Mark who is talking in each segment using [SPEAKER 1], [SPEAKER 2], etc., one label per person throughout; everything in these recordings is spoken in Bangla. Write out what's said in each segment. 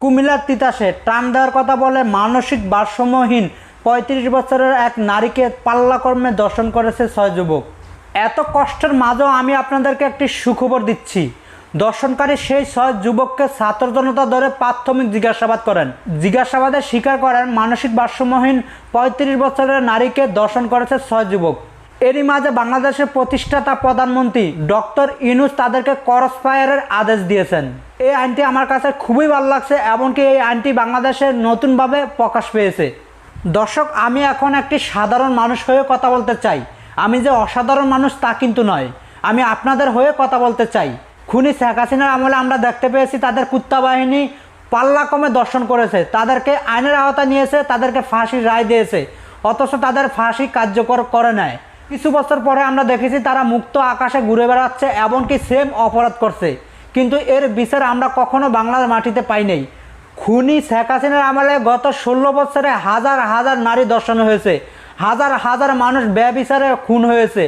[SPEAKER 1] কুমিল্লার তিতাসে টান দেওয়ার কথা বলে মানসিক ভারসাম্যহীন ৩৫ বছরের এক নারীকে পাল্লাক্রমে ধর্ষণ করেছে ৬ যুবক। এত কষ্টের মাঝেও আমি আপনাদেরকে একটি সুখবর দিচ্ছি। ধর্ষণকারী সেই ৬ যুবককে ছাত্র জনতা ধরে প্রাথমিক জিজ্ঞাসাবাদ করেন। জিজ্ঞাসাবাদে স্বীকার করেন মানসিক ভারসাম্যহীন ৩৫ বছরের নারীকে ধর্ষণ করেছে ৬ যুবক। এরই মাঝে বাংলাদেশের প্রতিষ্ঠাতা প্রধানমন্ত্রী ডক্টর ইউনূস তাদেরকে ক্রস ফায়ারের আদেশ দিয়েছেন। এই আইনটি আমার কাছে খুবই ভালো লাগছে, এমনকি এই আইনটি বাংলাদেশে নতুনভাবে প্রকাশ পেয়েছে। দর্শক, আমি এখন একটি সাধারণ মানুষ হয়ে কথা বলতে চাই। আমি যে অসাধারণ মানুষ তা কিন্তু নয়, আমি আপনাদের হয়ে কথা বলতে চাই। খুনি শেখ হাসিনার আমলে আমরা দেখতে পেয়েছি তাদের কুত্তা বাহিনী পাল্লাক্রমে ধর্ষণ করেছে, তাদেরকে আইনের আওতায় নিয়েছে, তাদেরকে ফাঁসির রায় দিয়েছে, অথচ তাদের ফাঁসি কার্যকর করে নেয়। কিছু বছর পরে আমরা দেখেছি তারা মুক্ত আকাশে ঘুরে বেড়াচ্ছে, এমনকি সেম অপরাধ করছে, কিন্তু এর বিচার আমরা কখনো বাংলার মাটিতে পাই নাই। খুনি শেখ হাসিনার আমলে গত ১৬ বছরে হাজার হাজার নারী ধর্ষণ হয়েছে, হাজার হাজার মানুষ ব্যভিচারে খুন হয়েছে,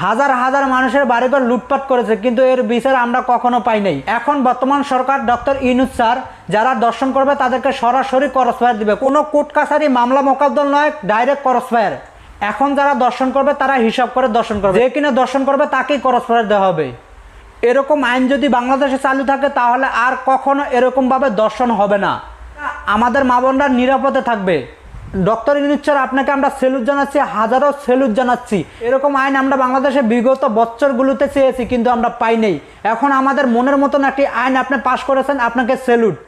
[SPEAKER 1] হাজার হাজার মানুষের বাড়িঘর লুটপাট করেছে, কিন্তু এর বিচার আমরা কখনো পাই নাই। এখন বর্তমান সরকার ডক্টর ইউনূস স্যার যারা ধর্ষণ করবে তাদেরকে সরাসরি ক্রস ফায়ার দিবে, কোনো কোর্ট কাছারি মামলা মোকদ্দমা নয়, ডাইরেক্ট ক্রস ফায়ার। এখন যারা দর্শন করবে তারা হিসাব করে দর্শন করবে, যে কিনা দর্শন করবে তাকেই ক্রস ফায়ার দেওয়া হবে। এরকম আইন যদি বাংলাদেশে চালু থাকে তাহলে আর কখনো এরকমভাবে দর্শন হবে না, আমাদের মা বোনরা নিরাপদে থাকবে। ডক্টর ইউনূস স্যার আপনাকে আমরা স্যালুট জানাচ্ছি, হাজারো স্যালুট জানাচ্ছি। এরকম আইন আমরা বাংলাদেশে বিগত বছরগুলোতে চেয়েছি, কিন্তু আমরা পাই নাই। এখন আমাদের মনের মতন একটি আইন আপনি পাশ করেছেন, আপনাকে স্যালুট।